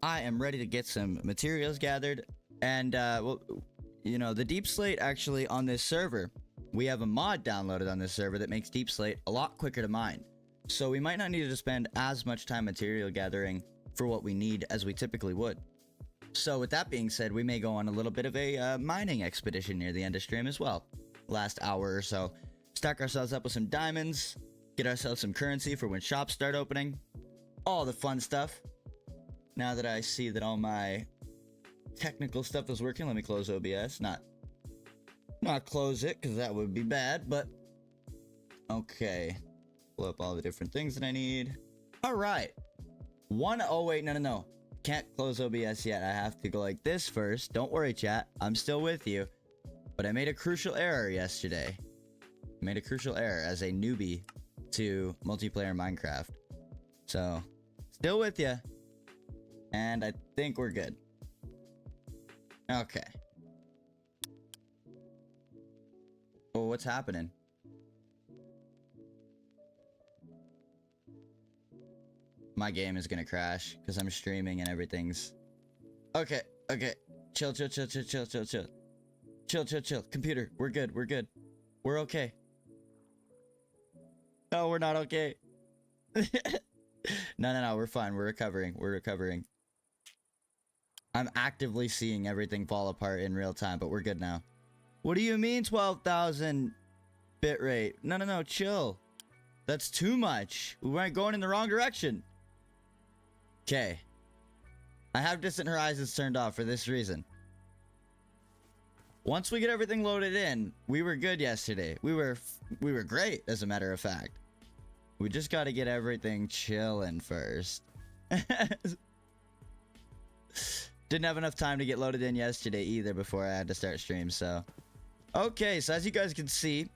I am ready to get some materials gathered. And, well, you know, the Deep Slate actually on this server, we have a mod downloaded on this server that makes Deep Slate a lot quicker to mine. So we might not need to spend as much time material gathering for what we need as we typically would. So with that being said, we may go on a little bit of a mining expedition near the end of stream as well. Last hour or so. Stack ourselves up with some diamonds, get ourselves some currency for when shops start opening. All the fun stuff. Now that I see that all my technical stuff is working, let me close OBS. Not close it, because that would be bad, but okay. Pull up all the different things that I need. Alright. Oh wait, no. Can't close OBS yet. I have to go like this first. Don't worry, chat. I'm still with you. But I made a crucial error yesterday. I made a crucial error as a newbie to multiplayer Minecraft. So, still with you. And I think we're good. Okay. Oh, what's happening? My game is gonna crash because I'm streaming and everything's... Okay. Chill. Chill. Computer, we're good. We're okay. No, we're not okay. No, we're fine. We're recovering. I'm actively seeing everything fall apart in real time, but we're good now. What do you mean 12,000 bitrate? No, chill. That's too much. We're going in the wrong direction. Okay. I have Distant Horizons turned off for this reason. Once we get everything loaded in, we were good yesterday. We were great, as a matter of fact. We just got to get everything chilling first. Didn't have enough time to get loaded in yesterday either before I had to start stream, so. Okay, so as you guys can see,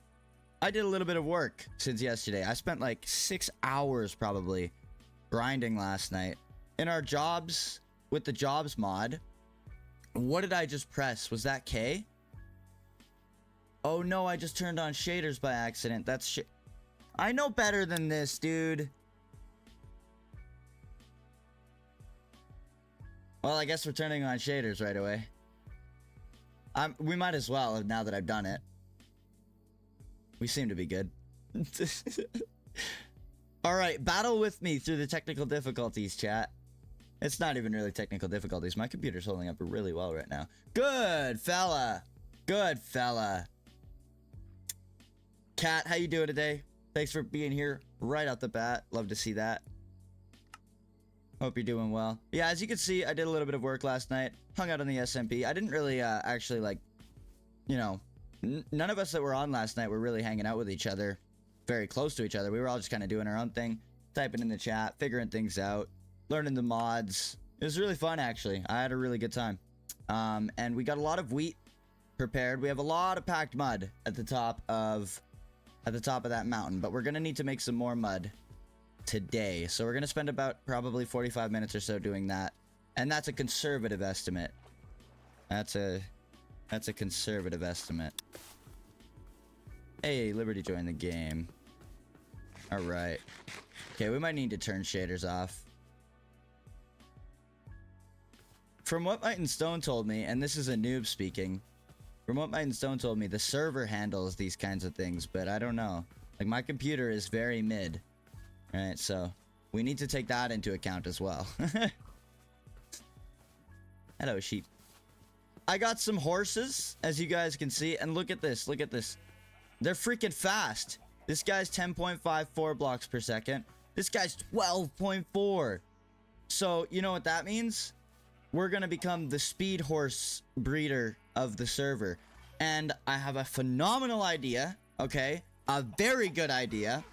I did a little bit of work since yesterday. I spent like 6 hours probably grinding last night. In our jobs, with the jobs mod, what did I just press? Was that K? Oh no, I just turned on shaders by accident. That's shit. I know better than this, dude. Well, I guess we're turning on shaders right away. We might as well, now that I've done it. We seem to be good. Alright, battle with me through the technical difficulties, chat. It's not even really technical difficulties. My computer's holding up really well right now. Good fella. Cat, how you doing today? Thanks for being here right out the bat. Love to see that. Hope you're doing well. Yeah, as you can see, I did a little bit of work last night. Hung out on the SMP. I didn't really actually, like, you know, none of us that were on last night were really hanging out with each other. Very close to each other. We were all just kind of doing our own thing. Typing in the chat. Figuring things out. Learning the mods. It was really fun, actually. I had a really good time. And we got a lot of wheat prepared. We have a lot of packed mud at the top of that mountain, but we're gonna need to make some more mud today. So we're gonna spend about probably 45 minutes or so doing that. And that's a conservative estimate. That's a conservative estimate. Hey, Liberty joined the game. Alright. Okay, we might need to turn shaders off. From what Might and Stone told me, and this is a noob speaking, from what Might and Stone told me, the server handles these kinds of things, but I don't know. Like, my computer is very mid. Alright, so we need to take that into account as well. Hello, sheep. I got some horses, as you guys can see, and look at this, They're freaking fast. This guy's 10.54 blocks per second. This guy's 12.4. So, you know what that means? We're gonna become the speed horse breeder of the server. And I have a phenomenal idea, okay? A very good idea.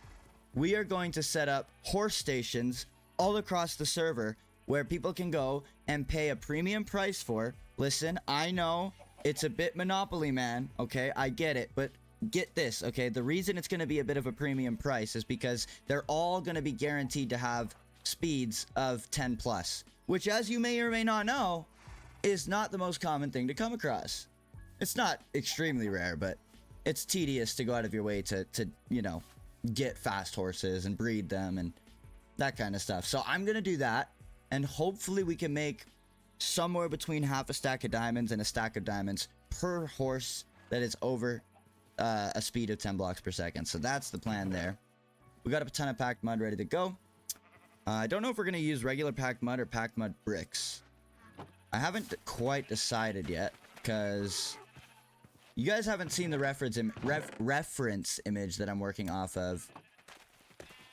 We are going to set up horse stations all across the server where people can go and pay a premium price for. Listen, I know it's a bit Monopoly Man, okay? I get it, but get this, okay? The reason it's gonna be a bit of a premium price is because they're all gonna be guaranteed to have speeds of 10 plus. Which, as you may or may not know, is not the most common thing to come across. It's not extremely rare, but it's tedious to go out of your way to you know, get fast horses and breed them and that kind of stuff. So I'm going to do that. and hopefully we can make somewhere between half a stack of diamonds and a stack of diamonds per horse that is over a speed of 10 blocks per second. So that's the plan there. We got a ton of packed mud ready to go. I don't know if we're going to use regular packed mud or packed mud bricks. I haven't quite decided yet, because you guys haven't seen the reference image that I'm working off of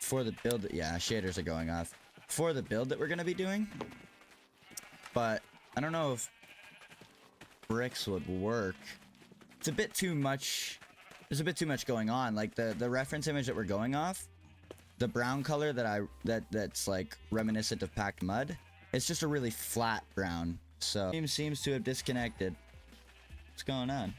for the build. Yeah, shaders are going off for the build that we're going to be doing. But I don't know if bricks would work. It's a bit too much. There's a bit too much going on. Like the reference image that we're going off, the brown color that's like reminiscent of packed mud, it's just a really flat brown. So game seems to have disconnected. What's going on?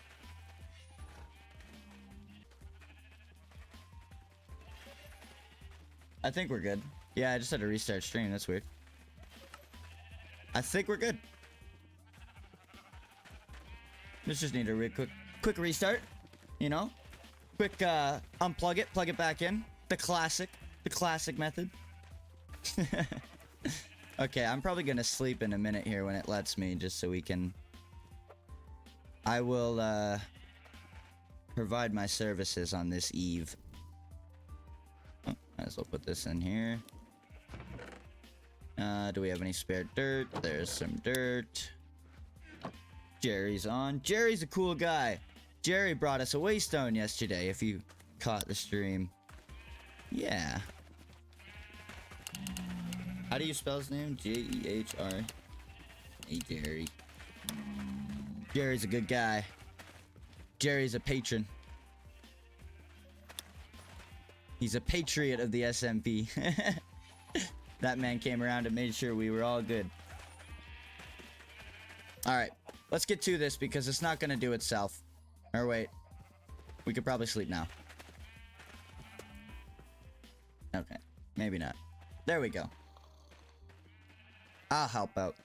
I think we're good. Yeah, I just had to restart stream. That's weird. I think we're good. Let's just need a quick restart. You know, quick unplug it, plug it back in. The classic method. Okay, I'm probably gonna sleep in a minute here when it lets me, just so we can. I will provide my services on this eve. Oh, might as well put this in here. Do we have any spare dirt? There's some dirt. Jerry's on. Jerry's a cool guy. Jerry brought us a waystone yesterday, if you caught the stream. Yeah. How do you spell his name? J-E-H-R. Hey, Jerry. Jerry's a good guy. Jerry's a patron. He's a patriot of the SMP. That man came around and made sure we were all good. Alright, let's get to this because it's not gonna do itself. Or wait, we could probably sleep now. Okay, maybe not. There we go. I'll help out.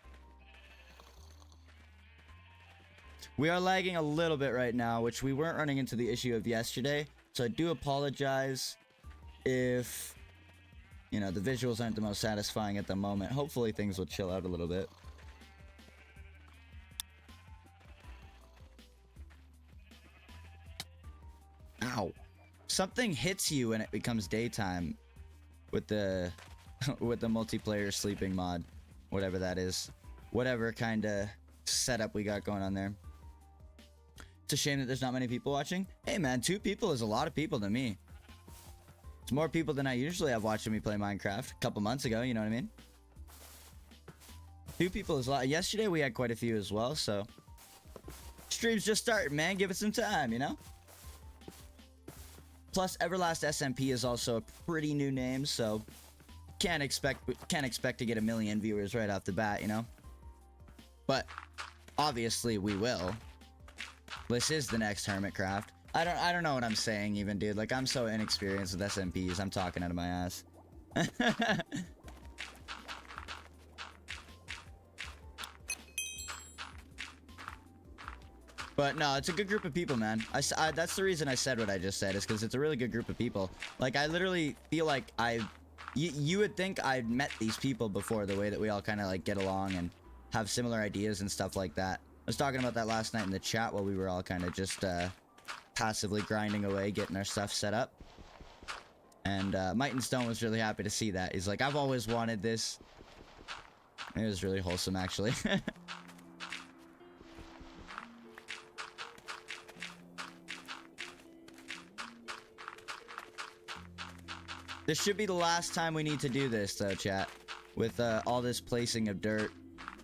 We are lagging a little bit right now, which we weren't running into the issue of yesterday. So I do apologize if, you know, the visuals aren't the most satisfying at the moment. Hopefully things will chill out a little bit. Ow. Something hits you when it becomes daytime with the with the multiplayer sleeping mod. Whatever that is. Whatever kind of setup we got going on there. It's a shame that there's not many people watching. Hey man, 2 people is a lot of people to me. It's more people than I usually have watching me play Minecraft. A couple months ago, you know what I mean? 2 people is a lot. Yesterday we had quite a few as well, so. Stream's just starting, man. Give it some time, you know? Plus, Everlast SMP is also a pretty new name, so can't expect to get 1 million viewers right off the bat, you know. But obviously we will. This is the next Hermitcraft. I don't know what I'm saying even, dude. Like, I'm so inexperienced with SMPs. I'm talking out of my ass. But no, it's a good group of people, man. That's the reason I said what I just said, is because it's a really good group of people. Like, I literally feel like you would think I'd met these people before, the way that we all kind of like get along and have similar ideas and stuff like that. I was talking about that last night in the chat while we were all kind of just passively grinding away, getting our stuff set up. And Might and Stone was really happy to see that. He's like, I've always wanted this. It was really wholesome, actually. This should be the last time we need to do this, though, chat. With all this placing of dirt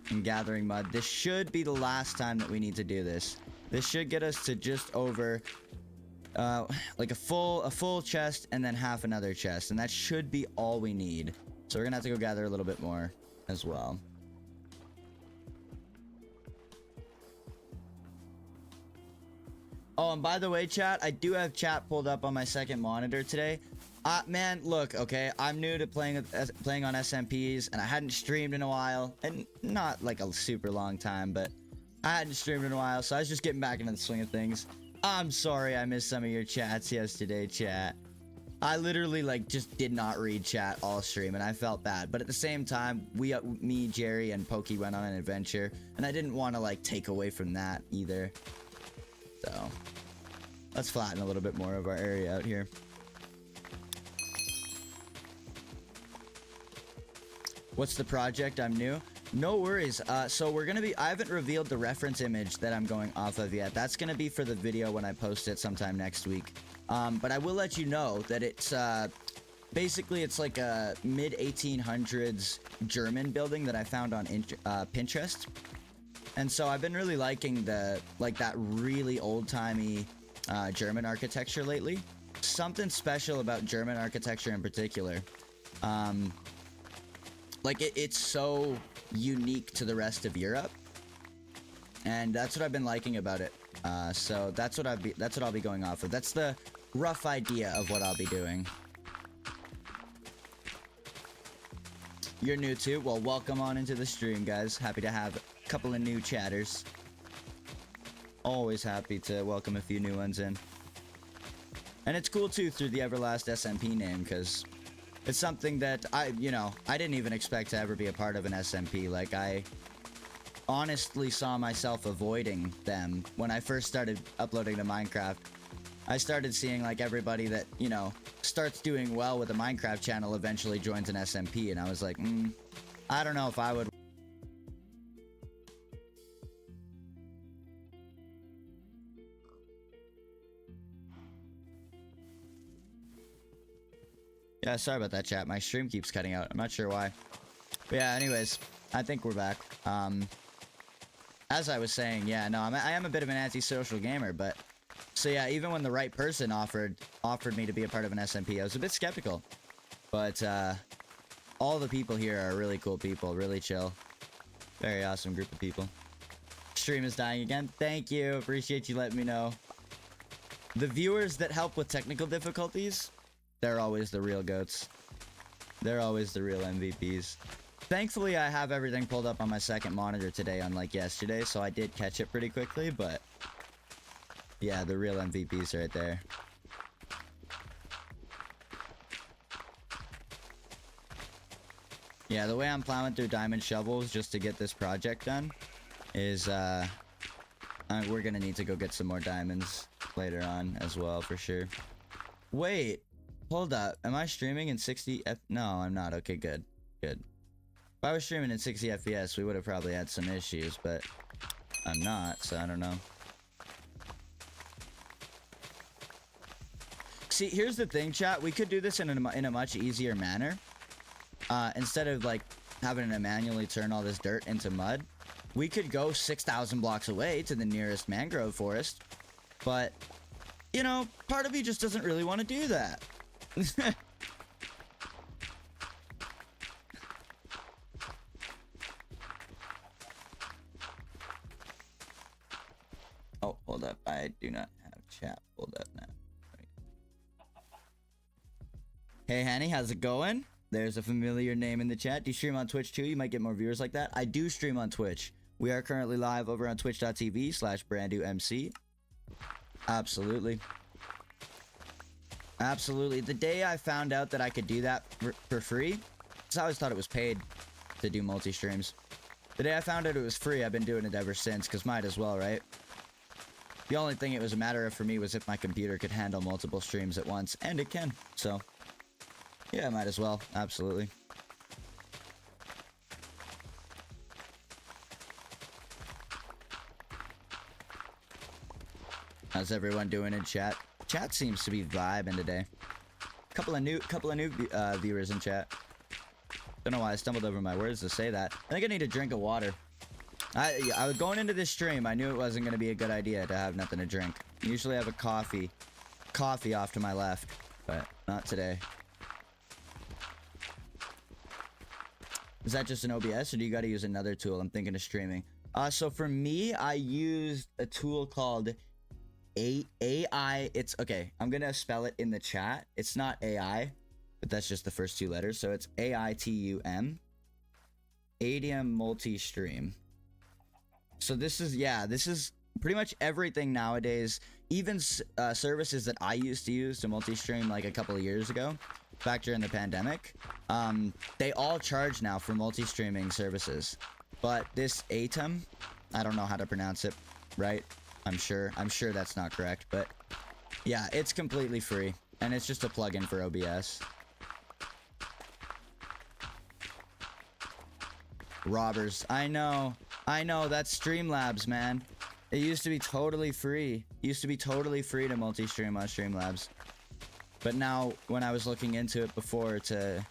and gathering mud. This should be the last time that we need to do this. This should get us to just over like a full chest and then half another chest. And that should be all we need. So we're gonna have to go gather a little bit more as well. Oh, and by the way, chat, I do have chat pulled up on my second monitor today. Man, look, okay, I'm new to playing on SMPs, and I hadn't streamed in a while, and not like a super long time, but I hadn't streamed in a while, so I was just getting back into the swing of things. I'm sorry I missed some of your chats yesterday, chat. I literally like just did not read chat all stream, and I felt bad. But at the same time, me, Jerry, and Pokey went on an adventure, and I didn't want to like take away from that either. So let's flatten a little bit more of our area out here. What's the project? I'm new. No worries. So we're gonna be. I haven't revealed the reference image that I'm going off of yet. That's gonna be for the video when I post it sometime next week. But I will let you know that it's basically it's like a mid 1800s German building that I found on Pinterest, and so I've been really liking that really old-timey German architecture lately. Something special about German architecture in particular. Like it's so unique to the rest of Europe, and that's what I've been liking about it. So that's what I'll be going off of. That's the rough idea of what I'll be doing. You're new too? Well, welcome on into the stream, guys. Happy to have a couple of new chatters. Always happy to welcome a few new ones in. And it's cool too through the Everlast SMP name, because it's something that I didn't even expect to ever be a part of an SMP. Like, I honestly saw myself avoiding them when I first started uploading to Minecraft. I started seeing like everybody that, starts doing well with a Minecraft channel eventually joins an SMP, and I was like, I don't know if I would. Yeah, sorry about that, chat. My stream keeps cutting out. I'm not sure why. But yeah, anyways, I think we're back. As I was saying, yeah, no, I am a bit of an antisocial gamer, but so yeah, even when the right person offered me to be a part of an SMP, I was a bit skeptical. But all the people here are really cool people, really chill. Very awesome group of people. Stream is dying again. Thank you. Appreciate you letting me know. The viewers that help with technical difficulties, they're always the real goats. They're always the real MVPs. Thankfully, I have everything pulled up on my second monitor today, unlike yesterday, so I did catch it pretty quickly, but yeah, the real MVPs right there. Yeah, the way I'm plowing through diamond shovels just to get this project done is, we're gonna need to go get some more diamonds later on as well, for sure. Wait, hold up. Am I streaming in 60 F? No, I'm not. Okay, good. Good. If I was streaming in 60 FPS, we would have probably had some issues, but I'm not, so I don't know. See, here's the thing, chat. We could do this in a much easier manner. Instead of, like, having to manually turn all this dirt into mud, we could go 6,000 blocks away to the nearest mangrove forest. But, part of me just doesn't really want to do that. Oh, hold up. I do not have chat pulled up now. Hey, Hanny, how's it going? There's a familiar name in the chat. Do you stream on Twitch too? You might get more viewers like that. I do stream on Twitch. We are currently live over on twitch.tv/brandewmc. Absolutely. Absolutely. The day I found out that I could do that for free, because I always thought it was paid to do multi-streams. The day I found out it was free, I've been doing it ever since, because might as well, right? The only thing it was a matter of for me was if my computer could handle multiple streams at once, and it can, so yeah, might as well. Absolutely. How's everyone doing in chat? Chat seems to be vibing today. Couple of new viewers in chat. Don't know why I stumbled over my words to say that. I think I need a drink of water. I was going into this stream. I knew it wasn't going to be a good idea to have nothing to drink. Usually I have a coffee off to my left, but not today. Is that just an OBS, or do you got to use another tool? I'm thinking of streaming. So for me, I used a tool called AI. It's okay. I'm gonna spell it in the chat. It's not AI, but that's just the first two letters. So it's AITUM. Adium Multi-Stream. So this is pretty much everything nowadays, even services that I used to use to multi-stream like a couple of years ago, back during the pandemic, they all charge now for multi-streaming services. But this ATEM, I don't know how to pronounce it right. I'm sure that's not correct, but yeah, it's completely free, and it's just a plugin for OBS. Robbers, I know, that's Streamlabs, man. It used to be totally free. It used to be totally free to multi-stream on Streamlabs. But now, when I was looking into it before to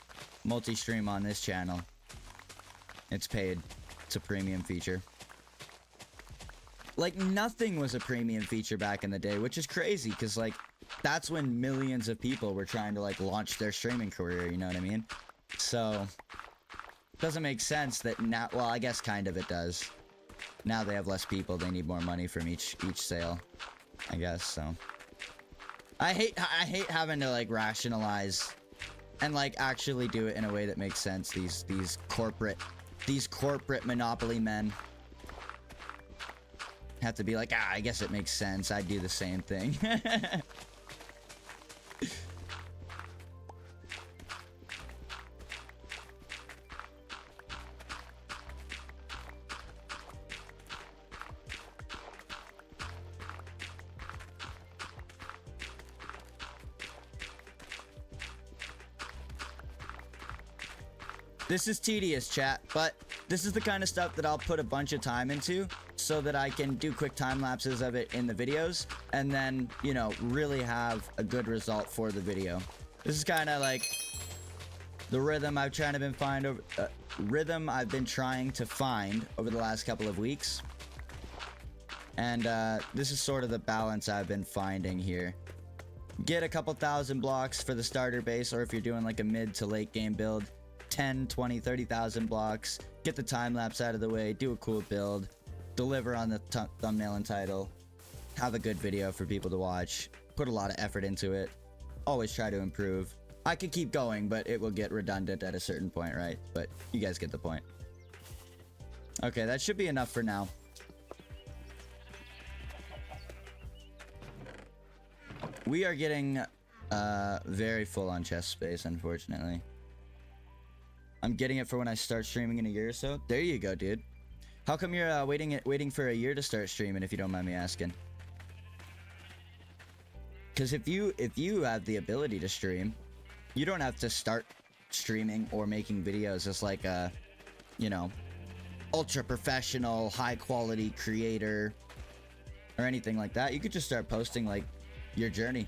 multi-stream on this channel, it's paid. It's a premium feature. Like, nothing was a premium feature back in the day, which is crazy, because, like, that's when millions of people were trying to, like, launch their streaming career, you know what I mean? So, it doesn't make sense that now, well, I guess kind of it does. Now they have less people, they need more money from each sale, I guess, so. I hate having to, like, rationalize and, like, actually do it in a way that makes sense, these corporate monopoly men. Have to be like, I guess it makes sense. I'd do the same thing. This is tedious, chat, but this is the kind of stuff that I'll put a bunch of time into so that I can do quick time lapses of it in the videos and then, you know, really have a good result for the video. This is kind of like the rhythm I've been trying to find over the last couple of weeks. And this is sort of the balance I've been finding here. Get a couple thousand blocks for the starter base, or if you're doing like a mid to late game build, 10, 20, 30,000 blocks, get the time lapse out of the way, do a cool build, deliver on the thumbnail and title, have a good video for people to watch, put a lot of effort into it, always try to improve. I could keep going, but it will get redundant at a certain point, right? But you guys get the point. Okay, that should be enough for now. We are getting very full on chest space, unfortunately. I'm getting it for when I start streaming in a year or so. There you go, dude. How come you're waiting for a year to start streaming, if you don't mind me asking? Because if you have the ability to stream, you don't have to start streaming or making videos as like a, you know, ultra professional, high quality creator or anything like that. You could just start posting like your journey.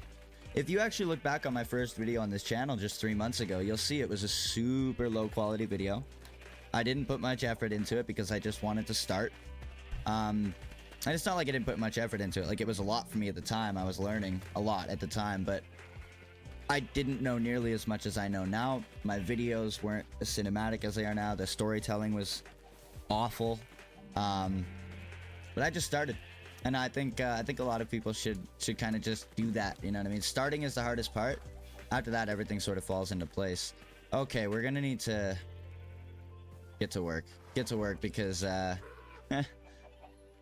If you actually look back on my first video on this channel just 3 months ago, you'll see it was a super low quality video. I didn't put much effort into it because I just wanted to start. And it's not like I didn't put much effort into it. Like, it was a lot for me at the time. I was learning a lot at the time, but I didn't know nearly as much as I know now. My videos weren't as cinematic as they are now. The storytelling was awful. But I just started. And I think a lot of people should kind of just do that, you know what I mean? Starting is the hardest part. After that, everything sort of falls into place. Okay, we're gonna need to get to work. Get to work because,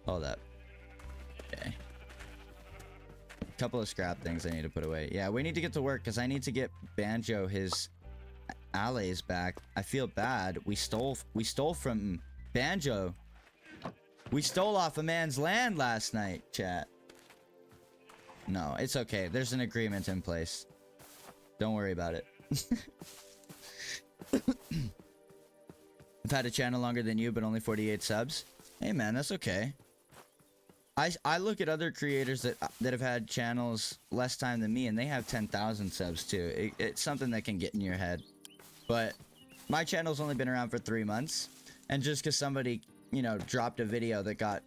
hold up. Okay. A couple of scrap things I need to put away. Yeah, we need to get to work because I need to get Banjo his allays back. I feel bad. We stole from Banjo. We stole off a man's land last night, chat. No, it's okay. There's an agreement in place. Don't worry about it. I've had a channel longer than you, but only 48 subs. Hey, man, that's okay. I look at other creators that have had channels less time than me, and they have 10,000 subs, too. It's something that can get in your head. But my channel's only been around for 3 months, and just because somebody, you know, dropped a video that got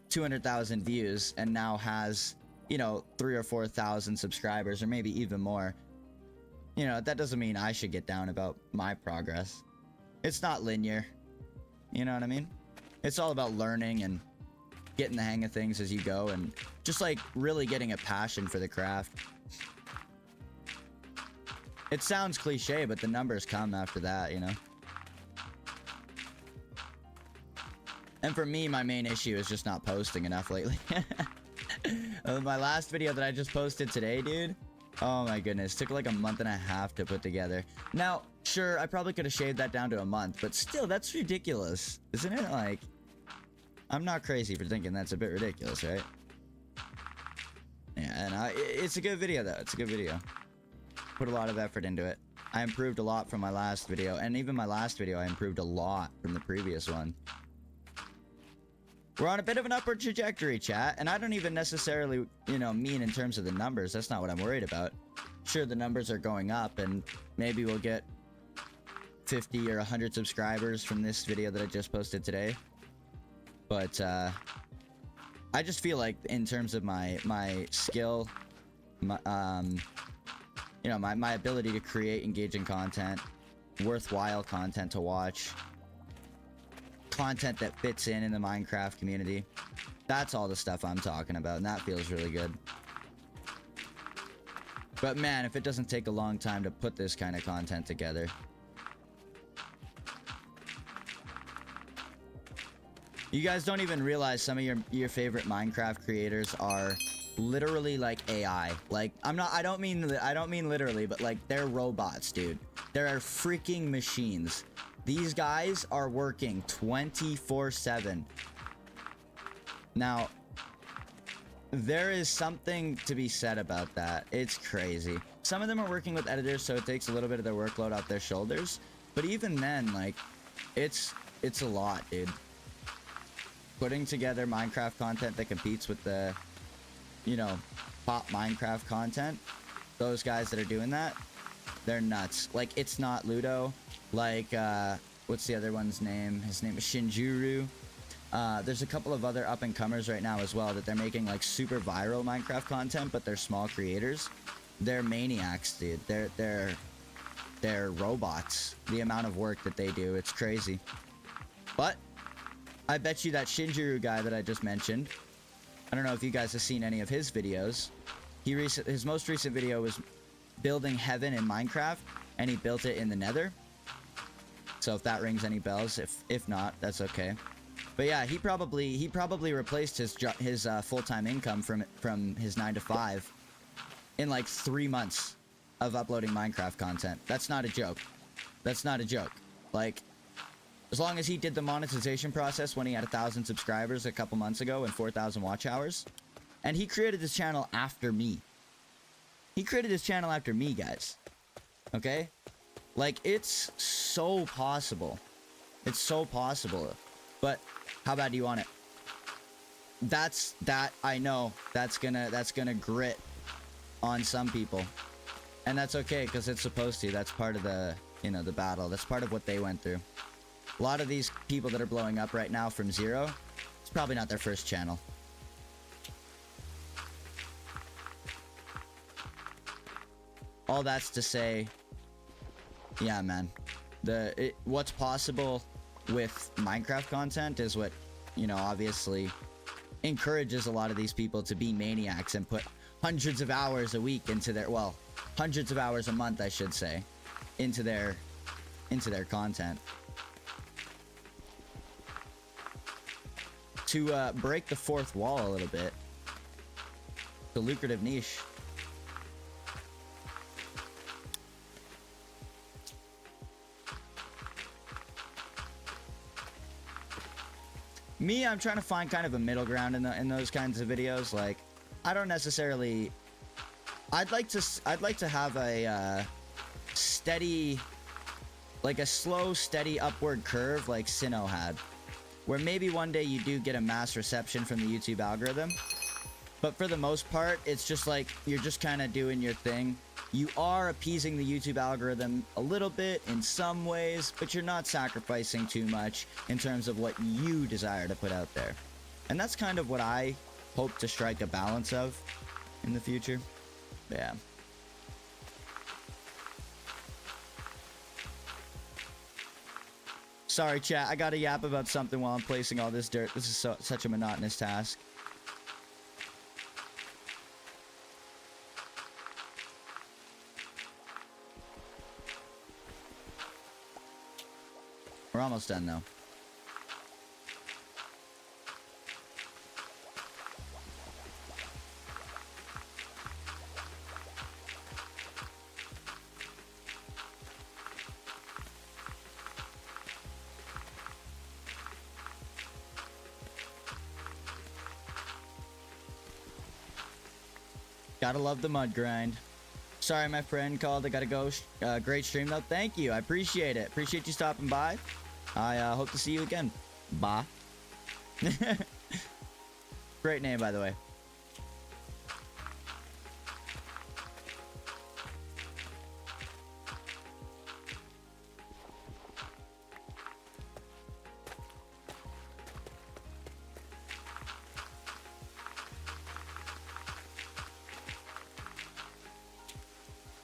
200,000 views and now has, you know, 3,000 or 4,000 subscribers, or maybe even more, you know, that doesn't mean I should get down about my progress. It's not linear. You know what I mean? It's all about learning and getting the hang of things as you go, and just like really getting a passion for the craft. It sounds cliche, but the numbers come after that, you know? And for me, my main issue is just not posting enough lately. My last video that I just posted today, dude. Oh my goodness, took like a month and a half to put together. Now, sure, I probably could have shaved that down to a month, but still, that's ridiculous, isn't it? Like, I'm not crazy for thinking that's a bit ridiculous, right? Yeah, and it's a good video though. It's a good video. Put a lot of effort into it. I improved a lot from my last video, and even my last video, I improved a lot from the previous one. We're on a bit of an upward trajectory, chat, and I don't even necessarily, you know, mean in terms of the numbers. That's not what I'm worried about. Sure, the numbers are going up, and maybe we'll get 50 or 100 subscribers from this video that I just posted today. But, I just feel like in terms of my skill, my, you know, my ability to create engaging content, worthwhile content to watch, content that fits in the Minecraft community. That's all the stuff I'm talking about, and that feels really good. But man, if it doesn't take a long time to put this kind of content together. You guys don't even realize some of your favorite Minecraft creators are literally like AI. Like, I don't mean literally, but like they're robots, dude. They're freaking machines. These guys are working 24/7. Now, there is something to be said about that. It's crazy. Some of them are working with editors, so it takes a little bit of their workload off their shoulders. But even then, like, it's a lot, dude. Putting together Minecraft content that competes with the, you know, pop Minecraft content, those guys that are doing that, they're nuts. Like, it's not Ludo. Like, what's the other one's name? His name is Shinjuru. There's a couple of other up-and-comers right now as well that they're making, like, super viral Minecraft content, but they're small creators. They're maniacs, dude. They're robots. The amount of work that they do, it's crazy. But I bet you that Shinjuru guy that I just mentioned, I don't know if you guys have seen any of his videos. His most recent video was building heaven in Minecraft, and he built it in the Nether. So if that rings any bells, if not, that's okay. But yeah, he probably replaced his full-time income from his 9 to 5 in like 3 months of uploading Minecraft content. That's not a joke. That's not a joke. Like, as long as he did the monetization process when he had 1,000 subscribers a couple months ago and 4,000 watch hours, and he created this channel after me. He created this channel after me, guys. Okay? Like, it's so possible. It's so possible. But how bad do you want it? I know that's gonna grit on some people. And that's okay, because it's supposed to. That's part of the, you know, the battle. That's part of what they went through. A lot of these people that are blowing up right now from zero, it's probably not their first channel. All that's to say, yeah, man. What's possible with Minecraft content is what, you know, obviously encourages a lot of these people to be maniacs and put hundreds of hours a week into their, well, hundreds of hours a month, I should say, into their content. To break the fourth wall a little bit. The lucrative niche. Me, I'm trying to find kind of a middle ground in those kinds of videos. Like, I don't necessarily. I'd like to have a steady, like a slow, steady upward curve like Sinnoh had, where maybe one day you do get a mass reception from the YouTube algorithm, but for the most part, it's just like you're just kind of doing your thing. You are appeasing the YouTube algorithm a little bit in some ways, but you're not sacrificing too much in terms of what you desire to put out there. And that's kind of what I hope to strike a balance of in the future. Yeah. Sorry, chat. I gotta yap about something while I'm placing all this dirt. This is such a monotonous task. We're almost done, though. Gotta love the mud grind. Sorry, my friend called. I gotta go. Great stream, though. Thank you. I appreciate it. Appreciate you stopping by. I hope to see you again. Bye. Great name, by the way.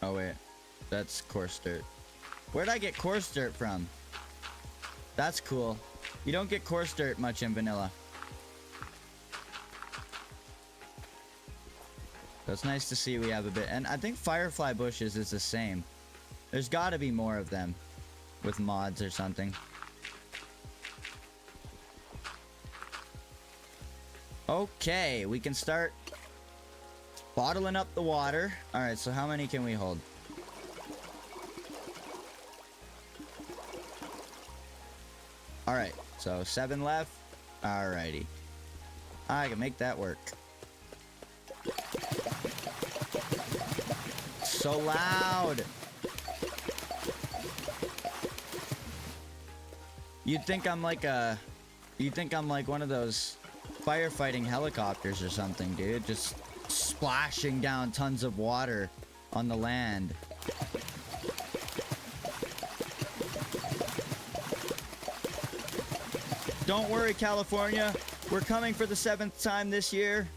Oh, wait. That's coarse dirt. Where'd I get coarse dirt from? That's cool. You don't get coarse dirt much in vanilla. So it's nice to see we have a bit. And I think firefly bushes is the same. There's got to be more of them with mods or something. Okay, we can start bottling up the water. All right, so how many can we hold? All right, so 7 left. Alrighty. I can make that work. So loud. You'd think I'm like one of those firefighting helicopters or something, dude. Just splashing down tons of water on the land. Don't worry, California. We're coming for the 7th time this year.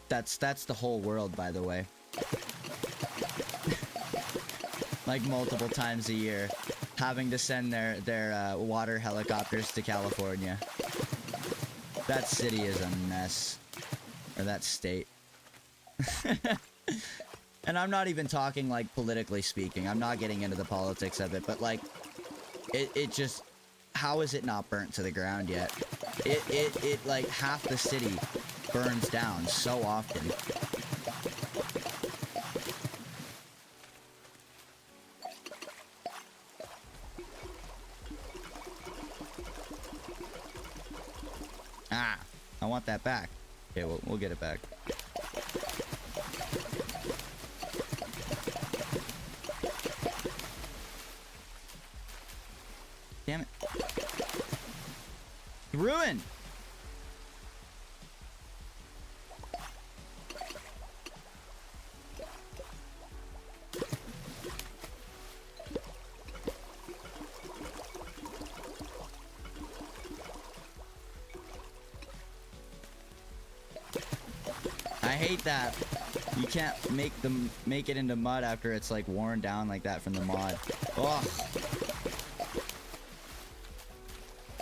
That's the whole world, by the way. Like multiple times a year, having to send their water helicopters to California. That city is a mess, or that state. And I'm not even talking like politically speaking. I'm not getting into the politics of it, but like, it just, how is it not burnt to the ground yet? It like half the city burns down so often. Ah, I want that back. Okay, we'll get it back. Damn it. Ruin! I hate that. You can't make it into mud after it's like worn down like that from the mod. Ugh.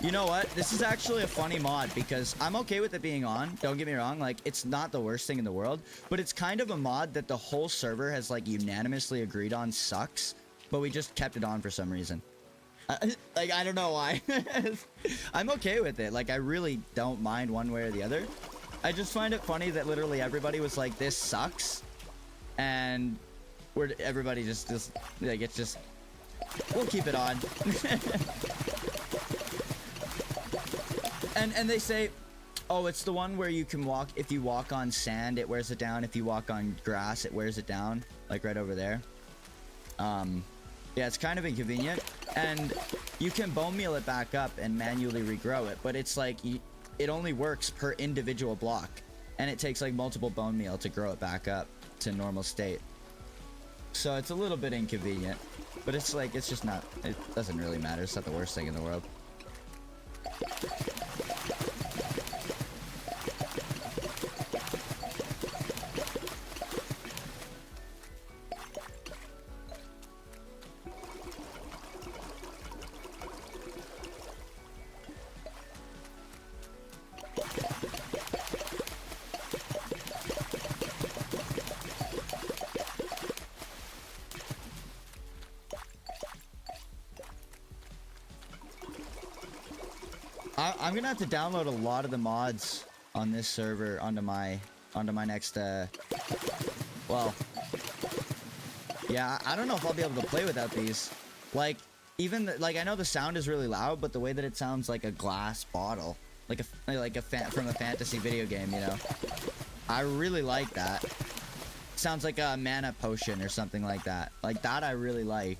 You know what? This is actually a funny mod because I'm okay with it being on. Don't get me wrong. Like, it's not the worst thing in the world, but it's kind of a mod that the whole server has like unanimously agreed on sucks, but we just kept it on for some reason. Like, I don't know why. I'm okay with it. Like, I really don't mind one way or the other. I just find it funny that literally everybody was like, this sucks. And everybody just like, it's just, we'll keep it on. And they say, oh, it's the one where you can walk, if you walk on sand, it wears it down. If you walk on grass, it wears it down. Like right over there. Yeah, it's kind of inconvenient. And you can bone meal it back up and manually regrow it. But it's like, it only works per individual block. And it takes like multiple bone meal to grow it back up to normal state. So it's a little bit inconvenient. But it's like, it's just not, it doesn't really matter. It's not the worst thing in the world. I'm gonna have to download a lot of the mods on this server onto my next well, yeah, I don't know if I'll be able to play without these. Like, even like I know the sound is really loud, but the way that it sounds like a glass bottle, like from a fantasy video game, you know, I really like that. Sounds like a mana potion or something like that. Like that, I really like.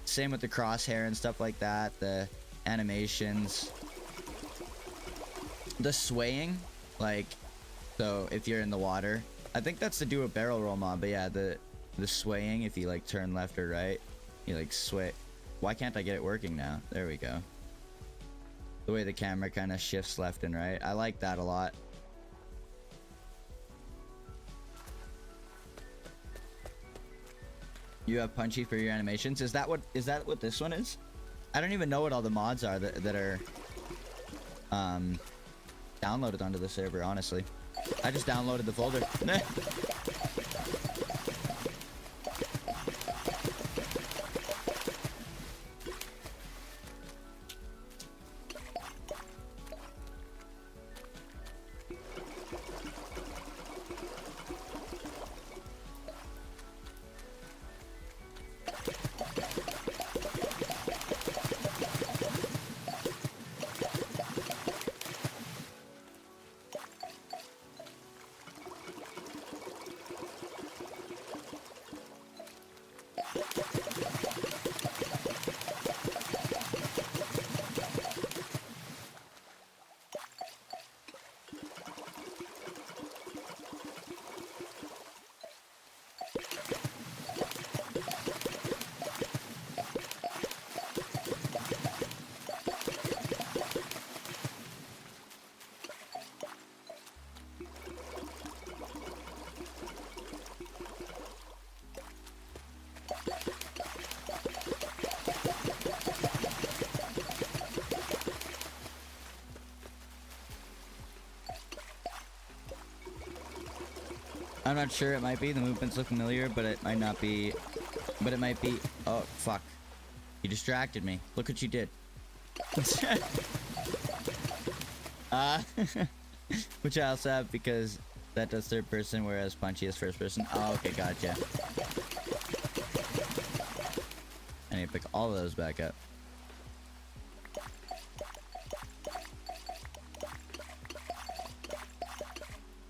Same with the crosshair and stuff like that. The animations, the swaying, like, so if you're in the water, I think that's to do with barrel roll mod. But yeah, the swaying, if you like turn left or right, you like sway. Why can't I get it working now? There we go. The way the camera kind of shifts left and right, I like that a lot. You have Punchy for your animations. Is that what this one is? I don't even know what all the mods are that are downloaded onto the server, honestly. I just downloaded the folder. I'm not sure. It might be. The movements look familiar, but it might not be. But it might be. Oh, fuck. You distracted me. Look what you did. Which I also have because that does third person, whereas Punchy is first person. Oh, okay, gotcha. I need to pick all of those back up.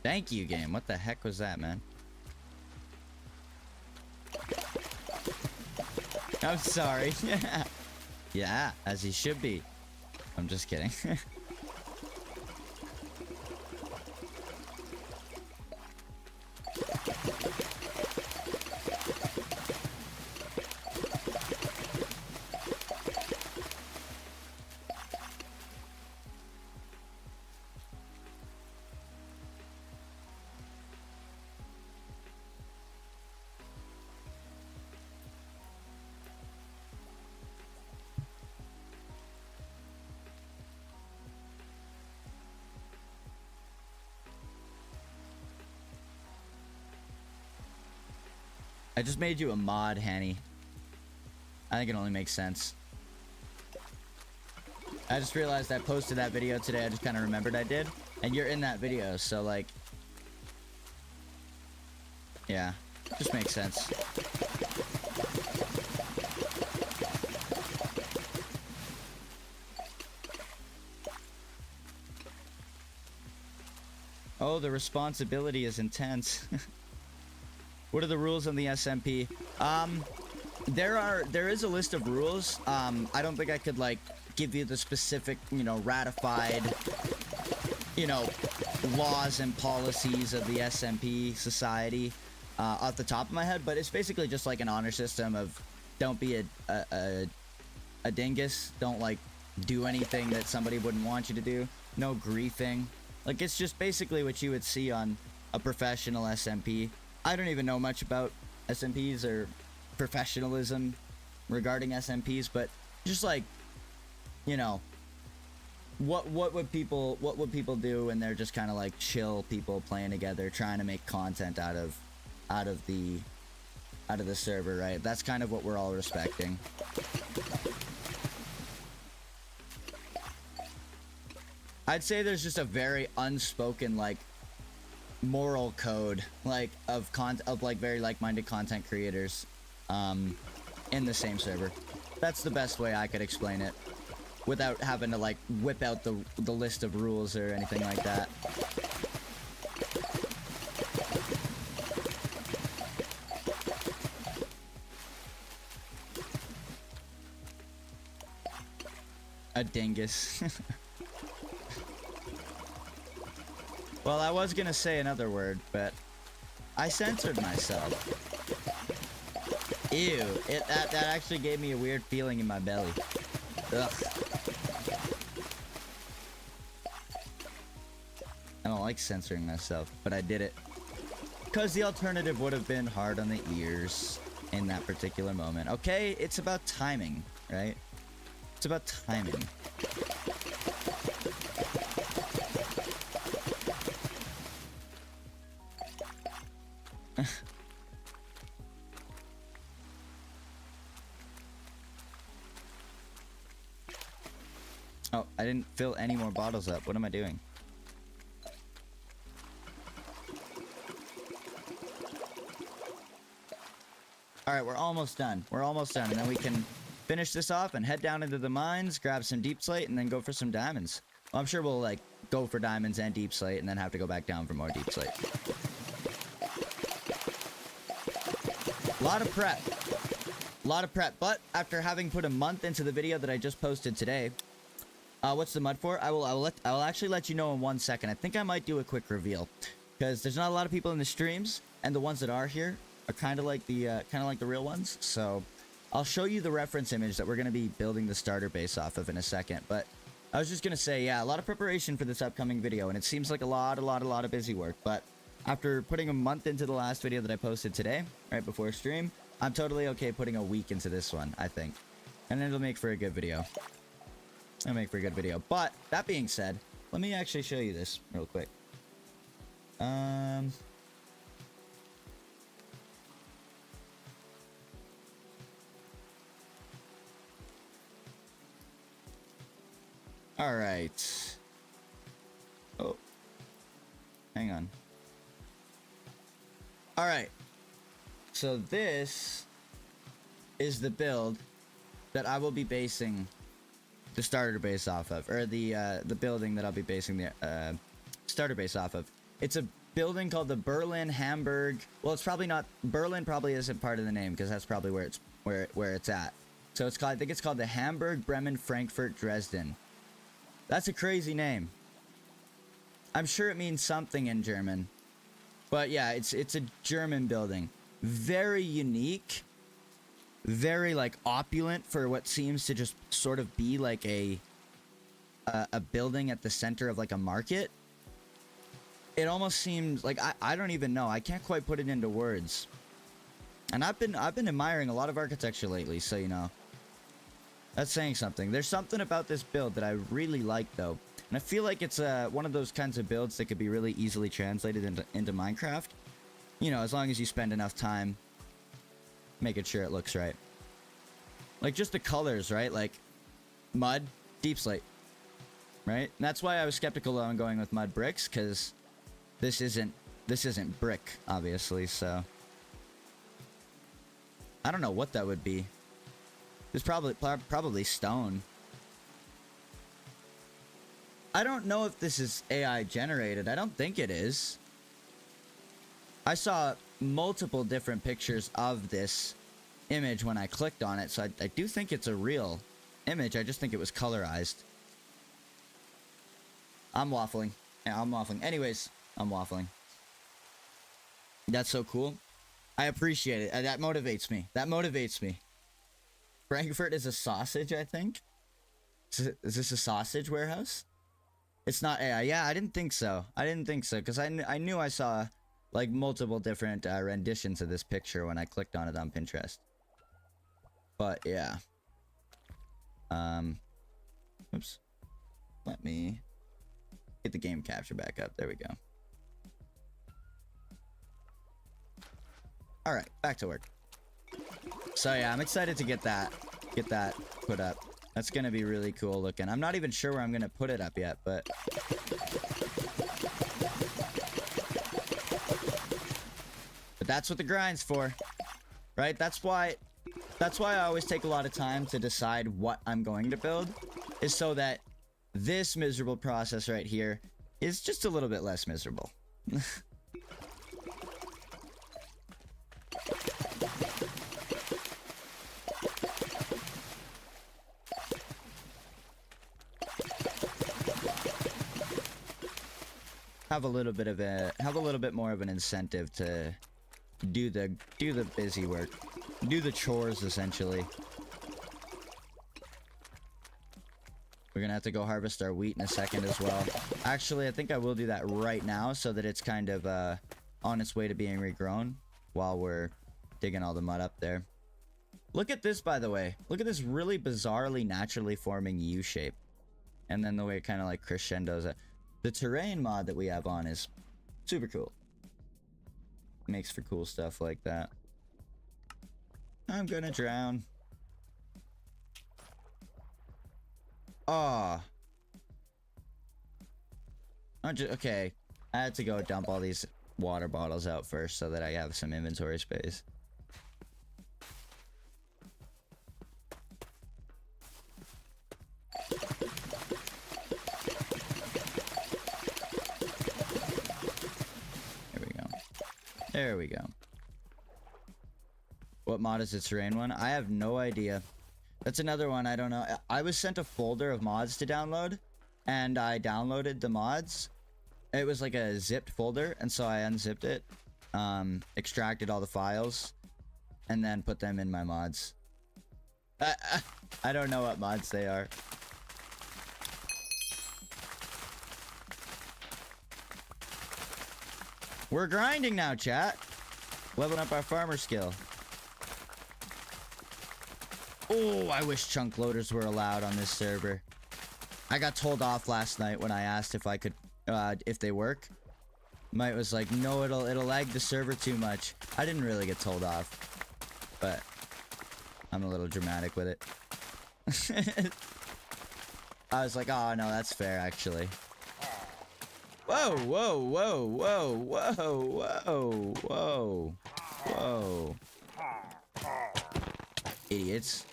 Thank you, game. What the heck was that, man? I'm sorry. Yeah, as he should be. I'm just kidding. I just made you a mod, Hanny. I think it only makes sense. I just realized I posted that video today. I just kind of remembered I did. And you're in that video, so like... yeah, just makes sense. Oh, the responsibility is intense. What are the rules on the SMP? There is a list of rules. I don't think I could like give you the specific, you know, ratified, you know, laws and policies of the SMP society off the top of my head, but it's basically just like an honor system of don't be a dingus, don't like do anything that somebody wouldn't want you to do, no griefing. Like it's just basically what you would see on a professional SMP. I don't even know much about SMPs or professionalism regarding SMPs, but just like, you know, what would people do when they're just kind of like chill people playing together, trying to make content out of the server, right? That's kind of what we're all respecting. I'd say there's just a very unspoken like moral code like of like very like-minded content creators in the same server. That's the best way I could explain it, without having to like whip out the list of rules or anything like that. A dingus. Well, I was gonna say another word, but I censored myself. Ew, that actually gave me a weird feeling in my belly. Ugh. I don't like censoring myself, but I did it. Because the alternative would have been hard on the ears in that particular moment. Okay, it's about timing, right? It's about timing. Oh, I didn't fill any more bottles up. What am I doing? Alright, we're almost done. We're almost done. And then we can finish this off and head down into the mines, grab some deep slate, and then go for some diamonds. Well, I'm sure we'll, like, go for diamonds and deep slate, and then have to go back down for more deep slate. A lot of prep. A lot of prep. But after having put a month into the video that I just posted today, what's the mud for? I will actually let you know in 1 second. I think I might do a quick reveal, because there's not a lot of people in the streams, and the ones that are here are kind of like the real ones. So I'll show you the reference image that we're going to be building the starter base off of in a second. But I was just going to say, yeah, a lot of preparation for this upcoming video, and it seems like a lot of busy work. But after putting a month into the last video that I posted today, right before stream, I'm totally okay putting a week into this one, I think. And it'll make for a good video. It'll make for a good video. But that being said, let me actually show you this real quick. All right. Oh, hang on. All right. So this is the build that I will be basing the starter base off of, or the building that I'll be basing the starter base off of. It's a building called the Berlin Hamburg. Well, it's probably not. Berlin probably isn't part of the name, because that's probably where it's at. So it's called. I think it's called the Hamburg, Bremen, Frankfurt, Dresden. That's a crazy name. I'm sure it means something in German. But yeah, it's a German building. Very unique. Very, like, opulent for what seems to just sort of be like a building at the center of, like, a market. It almost seems like, I don't even know. I can't quite put it into words. And I've been admiring a lot of architecture lately, so you know. That's saying something. There's something about this build that I really like, though. And I feel like it's one of those kinds of builds that could be really easily translated into Minecraft. You know, as long as you spend enough time making sure it looks right. Like, just the colors, right? Like, mud, deep slate. Right? And that's why I was skeptical on going with mud bricks, because this isn't brick, obviously, so. I don't know what that would be. It's probably stone. I don't know if this is AI generated. I don't think it is. I saw multiple different pictures of this image when I clicked on it, so I do think it's a real image. I just think it was colorized. I'm waffling. Yeah, I'm waffling. Anyways, I'm waffling. That's so cool. I appreciate it. That motivates me. That motivates me. Frankfurt is a sausage, I think. Is this a sausage warehouse? It's not AI. Yeah, I didn't think so. I didn't think so, because I knew I saw, like, multiple different renditions of this picture when I clicked on it on Pinterest. But, yeah. Oops. Let me get the game capture back up. There we go. Alright, back to work. So yeah, I'm excited to get that put up. That's gonna be really cool looking. I'm not even sure where I'm gonna put it up yet, but that's what the grind's for, right? That's why That's why I always take a lot of time to decide what I'm going to build, is so that this miserable process right here is just a little bit less miserable. Have a little bit more of an incentive to do the busy work, do the chores essentially. We're gonna have to go harvest our wheat in a second as well. Actually, I think I will do that right now so that it's kind of on its way to being regrown while we're digging all the mud up there. Look at this, by the way. Look at this really bizarrely naturally forming U shape, and then the way it kind of like crescendos it. The terrain mod that we have on is super cool. Makes for cool stuff like that. I'm gonna drown. Ah. Okay. I had to go dump all these water bottles out first so that I have some inventory space. There we go. What mod is the terrain one? I have no idea. That's another one I don't know. I was sent a folder of mods to download, and I downloaded the mods. It was like a zipped folder, and so I unzipped it, extracted all the files, and then put them in my mods. I don't know what mods they are. We're grinding now, chat. Leveling up our farmer skill. Oh, I wish chunk loaders were allowed on this server. I got told off last night when I asked if I could, if they work. Mike was like, no, it'll lag the server too much. I didn't really get told off, but I'm a little dramatic with it. I was like, oh no, that's fair actually. Whoa, whoa, whoa, whoa, whoa, whoa, whoa, whoa. Idiots.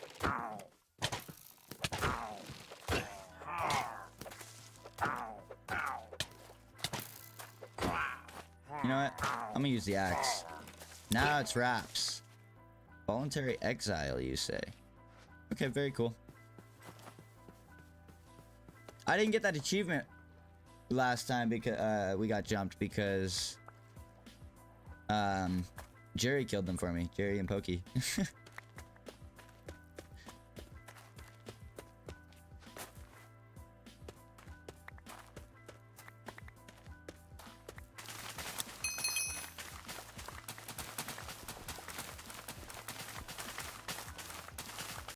You know what? I'm gonna use the axe. Now it's wraps. Voluntary exile, you say? Okay, very cool. I didn't get that achievement last time because we got jumped because Jerry killed them for me. Jerry and Pokey.